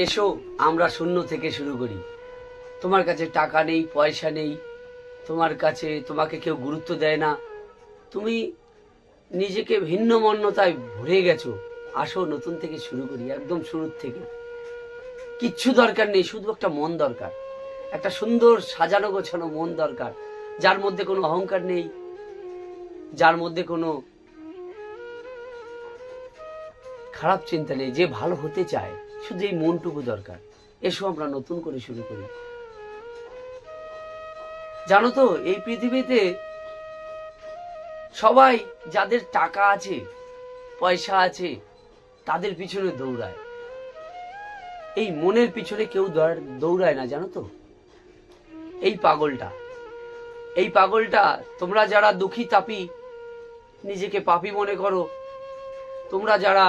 এসো আমরা শূন্য থেকে শুরু করি। তোমার কাছে টাকা নেই, পয়সা নেই, তোমার কাছে তোমাকে কেউ গুরুত্ব দেয় না, তুমি নিজেকে ভিন্ন মন্যতায় ভরে গেছো। আসো নতুন থেকে শুরু করি, একদম শুরুর থেকে। কিচ্ছু দরকার নেই, শুধু একটা মন দরকার, একটা সুন্দর সাজানো গোছানো মন দরকার, যার মধ্যে কোনো অহংকার নেই, যার মধ্যে কোনো খারাপ চিন্তা নেই, যে ভালো হতে চায়। শুধু এই মনটুকু দরকার। এসো আমরা নতুন করে শুরু করি। জানো তো, এই পৃথিবীতে সবাই যাদের টাকা আছে, পয়সা আছে, তাদের পিছনে দৌড়ায়। এই মনের পিছনে কেউ দৌড়ায় না, জানো তো। এই পাগলটা তোমরা যারা দুঃখী তাপি, নিজেকে পাপী মনে করো, তোমরা যারা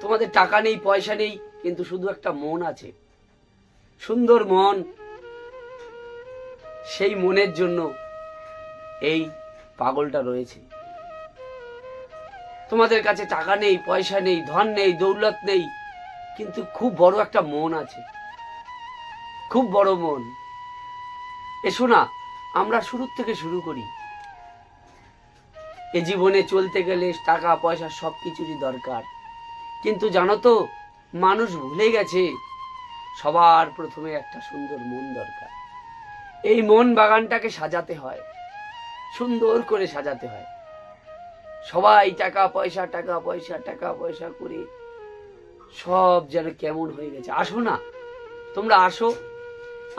তোমাদের টাকা নেই, পয়সা নেই, কিন্তু শুধু একটা মন আছে, সুন্দর মন, সেই মনের জন্য এই পাগলটা রয়েছে। তোমাদের কাছে টাকা নেই, পয়সা নেই, ধন নেই, দৌলত নেই, কিন্তু খুব বড় একটা মন আছে, খুব বড় মন। এসো না আমরা শুরু থেকে শুরু করি। এ জীবনে চলতে গেলে টাকা পয়সা সবকিছুরই দরকার, কিন্তু জানো তো, মানুষ ভুলে গেছে সবার প্রথমে একটা সুন্দর মন দরকার। এই মন বাগানটাকে সাজাতে হয়, সুন্দর করে সাজাতে হয়। সবাই টাকা পয়সা টাকা পয়সা টাকা পয়সা করে সব যেন কেমন হয়ে গেছে। আসো না, তোমরা আসো,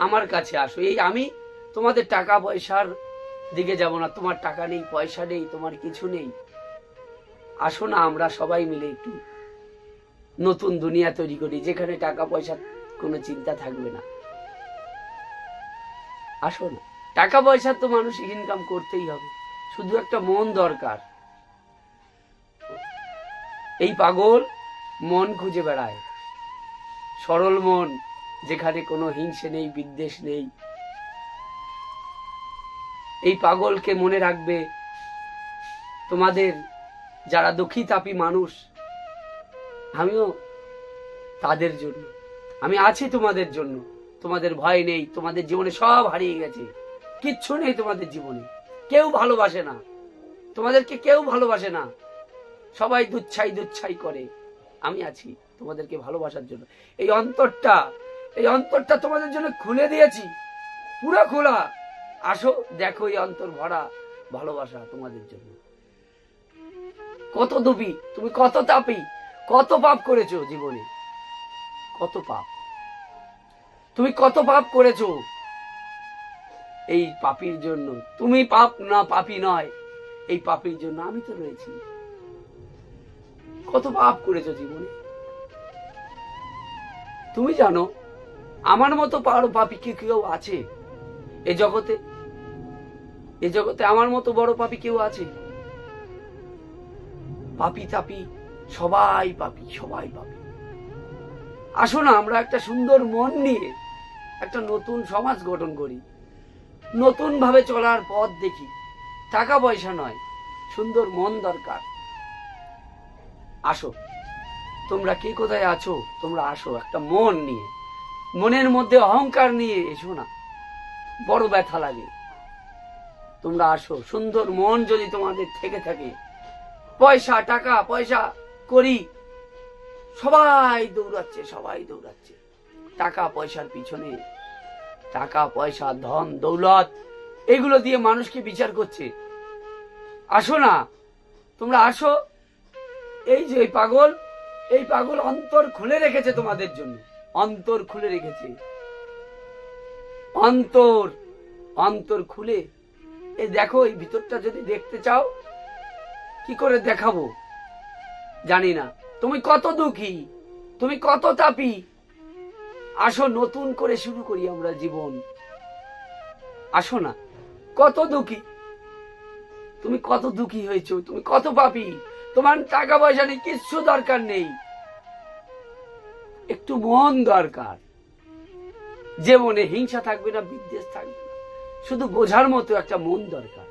আমার কাছে আসো। এই আমি তোমাদের টাকা পয়সার দিকে যাব না। তোমার টাকা নেই, পয়সা নেই, তোমার কিছু নেই, আসো না আমরা সবাই মিলে একটু নতুন দুনিয়া তৈরি করি, যেখানে টাকা পয়সার কোনো চিন্তা থাকবে না। আসো না, টাকা পয়সা তো মানুষ ইনকাম করতেই হবে, শুধু একটা মন দরকার। এই পাগল মন খুঁজে বেড়ায়, সরল মন, যেখানে কোনো হিংসে নেই, বিদ্বেষ নেই। এই পাগলকে মনে রাখবে। তোমাদের যারা দুঃখী তাপী মানুষ, আমিও তাদের জন্য, আমি আছি তোমাদের জন্য। তোমাদের ভয় নেই, তোমাদের জীবনে সব হারিয়ে গেছে, কিচ্ছু নেই তোমাদের জীবনে, কেউ ভালোবাসে না তোমাদেরকে, কেউ ভালোবাসে না, সবাই দুচ্ছাই করে। আমি আছি তোমাদেরকে ভালোবাসার জন্য। এই অন্তরটা তোমাদের জন্য খুলে দিয়েছি, পুরো খোলা। আসো, দেখো এই অন্তর ভরা ভালোবাসা তোমাদের জন্য। কত দুবি তুমি, কত তাপি, কত পাপ করেছো জীবনে, কত পাপ, তুমি কত পাপ করেছো। এই পাপীর জন্য তুমি পাপী নয়, এই পাপীর জন্য আমি তো রয়েছি। কত পাপ করেছো জীবনে, তুমি জানো। আমার মতো পাপী কি কেউ আছে এ জগতে? আমার মতো বড় পাপী কেউ আছে? পাপী তাপী সবাই পাপী। আসো না আমরা একটা সুন্দর মন নিয়ে একটা নতুন সমাজ গঠন করি, নতুন ভাবে চলার পথ দেখি। টাকা পয়সা নয়, সুন্দর মন দরকার। আসো, তোমরা কে কোথায় আছো? তোমরা আসো একটা মন নিয়ে, মনের মধ্যে অহংকার নিয়ে এসো না, বড় ব্যথা লাগে। তোমরা আসো, সুন্দর মন যদি তোমাদের থেকে থাকে, পয়সা টাকা পয়সা করি, সবাই দৌড়াচ্ছে টাকা পয়সার পিছনে। টাকা পয়সা ধন দৌলত এগুলো দিয়ে মানুষকে বিচার করছে। আসো না, তোমরা আসো। এই যে এই পাগল অন্তর খুলে রেখেছে তোমাদের জন্য, অন্তর খুলে রেখেছে, অন্তর খুলে। এই দেখো, এই ভিতরটা যদি দেখতে চাও, কি করে দেখাবো জানি না। তুমি কত দুঃখী, তুমি কত তাপী। আসো, নতুন করে শুরু করি আমরা জীবন। আসো না, কত দুঃখী তুমি, কত দুঃখী হয়েছো, তুমি কত পাপী। তোমার টাকা পয়সা নেই, কিচ্ছু দরকার নেই, একটু মন দরকার, যে মনে হিংসা থাকবে না, বিদ্বেষ থাকবে না, শুধু বোঝার মতো একটা মন দরকার।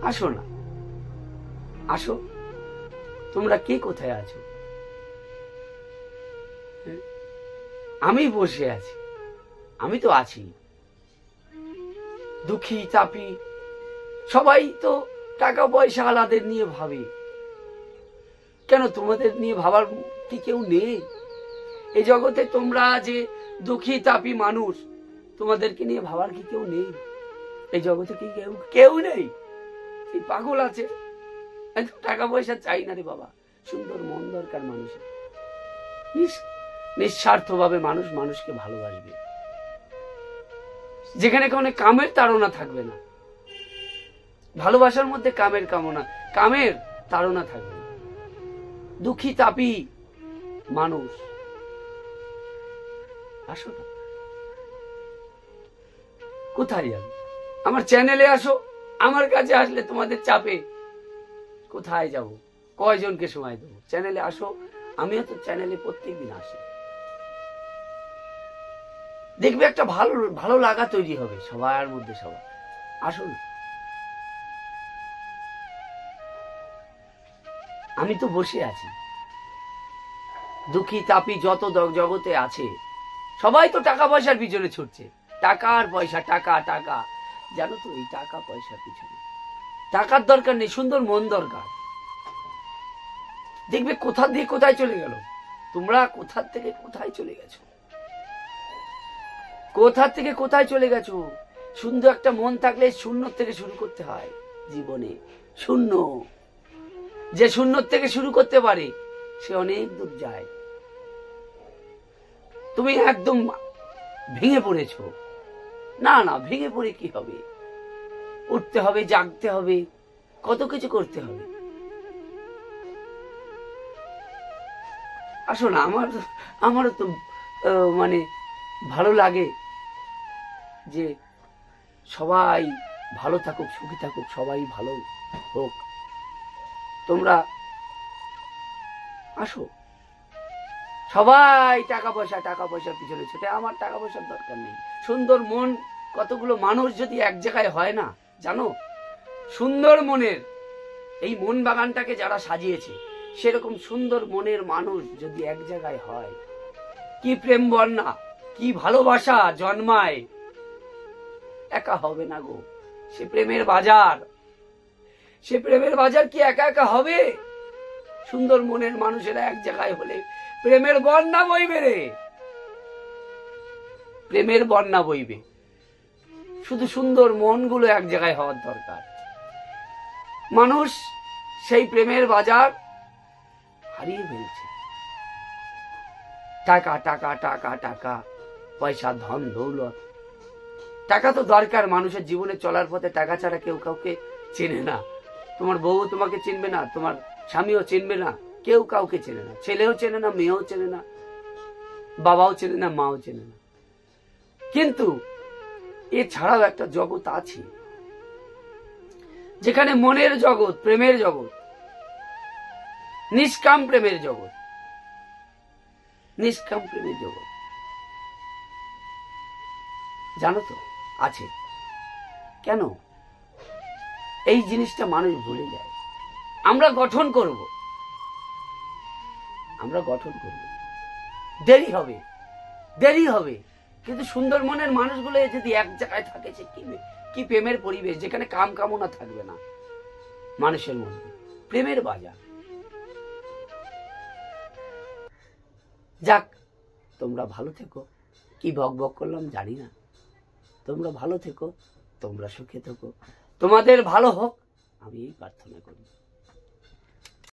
আসো না, আসো, তোমরা কে কোথায় আছো? আমি বসে আছি, আমি তো আছি। দুঃখী তাপি সবাই তো টাকা পয়সা আলাদের নিয়ে ভাবে, কেন তোমাদের নিয়ে ভাবার কি কেউ নেই? এই জগতে তোমরা যে দুঃখী তাপি মানুষ, তোমাদেরকে নিয়ে ভাবার কি কেউ নেই? এই জগতে কি কেউ নেই? এই পাগল আছে, টাকা পয়সা চাই না রে বাবা, সুন্দর মন দরকার মানুষের। নিঃস্বার্থ ভাবে মানুষ মানুষকে ভালোবাসবে, যেখানে কোনো কামের তাড়না থাকবে না। ভালোবাসার মধ্যে কামের কামনা, কামের তাড়না থাকবে না। দুঃখী তাপি মানুষ, আসো না, কোথায় যাবে? আমার চ্যানেলে আসো, আমার কাছে আসলে তোমাদের চাপে কোথায় যাব, কয়জনকে সময় দেবো? চ্যানেলে আসো, আমিও তো চ্যানেলে প্রত্যেকদিন আসি। দেখবে একটা ভালো ভালো লাগা তৈরি হবে সবার মধ্যে। সবাই আসো না, আমি তো বসে আছি। দুঃখী তাপি যত জগতে আছে সবাই তো টাকা পয়সার পিছনে ছুটছে, টাকা আর পয়সা, টাকা টাকা। জানো তো এই টাকা পয়সার পিছনে টাকার দরকার নেই, সুন্দর মন দরকার। দেখবে কোথা দিয়ে কোথায় চলে গেল, তোমরা কোথা থেকে কোথায় চলে গেছো, কোথা থেকে কোথায় চলে গেছো। সুন্দর একটা মন থাকলে শূন্য থেকে শুরু করতে হয় জীবনে। শূন্য, যে শূন্য থেকে শুরু করতে পারে সে অনেক দূর যায়। তুমি একদম ভেঙে পড়েছো, না না, ভেঙে পড়ে কি হবে? উঠতে হবে, জাগতে হবে, কত কিছু করতে হবে। আসো না, আমারও তো মানে ভালো লাগে যে সবাই ভালো থাকুক, সুখী থাকুক, সবাই ভালো হোক। তোমরা আসো, সবাই টাকা পয়সার পিছনে ছোটে। আমার টাকা পয়সার দরকার নেই, সুন্দর মন কতগুলো মানুষ যদি এক জায়গায় হয় না, জানো, সুন্দর মনের এই মন বাগানটাকে যারা সাজিয়েছে, সেরকম সুন্দর মনের মানুষ যদি এক জায়গায় হয়, কি প্রেম বন্যা, কি ভালোবাসা জন্মায়। একা হবে না গো, সে প্রেমের বাজার, সে প্রেমের বাজার কি একা একা হবে? সুন্দর মনের মানুষেরা এক জায়গায় হলে প্রেমের বন্যা বইবে রে, প্রেমের বন্যা বইবে। শুধু সুন্দর মনগুলো এক জায়গায় হওয়ার দরকার। মানুষ সেই প্রেমের বাজার হারিয়ে ফেলছে। টাকা টাকা টাকা টাকা, পয়সা, ধন দৌলত। টাকা তো দরকার মানুষের জীবনে চলার পথে, টাকা ছাড়া কেউ কাউকে চেনে না। তোমার বউ তোমাকে চিনবে না, তোমার স্বামীও চিনবে না, কেউ কাউকে চেনে না। ছেলেও চেনে না, মেয়েও চেনে না, বাবাও চেনে না, মাও চেনে না। কিন্তু এছাড়াও একটা জগৎ আছে যেখানে মনের জগৎ, প্রেমের জগৎ, নিষ্কাম প্রেমের জগৎ, নিষ্কাম প্রেমের জগৎ। জানো তো আছে কেন? এই জিনিসটা মানুষ ভুলে যায়। আমরা গঠন করব, আমরা গঠন করব, দেরি হবে, দেরি হবে। কিন্তু সুন্দর মনের মানুষগুলো যদি এক জায়গায় থাকে, সে কি প্রেমের পরিবেশ, যেখানে কাম কামনা থাকবে না মানুষের মধ্যে, প্রেমের বাজার। যাক, তোমরা ভালো থেকো। কি বক বক করলাম জানি না, তোমরা ভালো থেকো, তোমরা সুখে থেকো, তোমাদের ভালো হোক, আমি এই প্রার্থনা করি।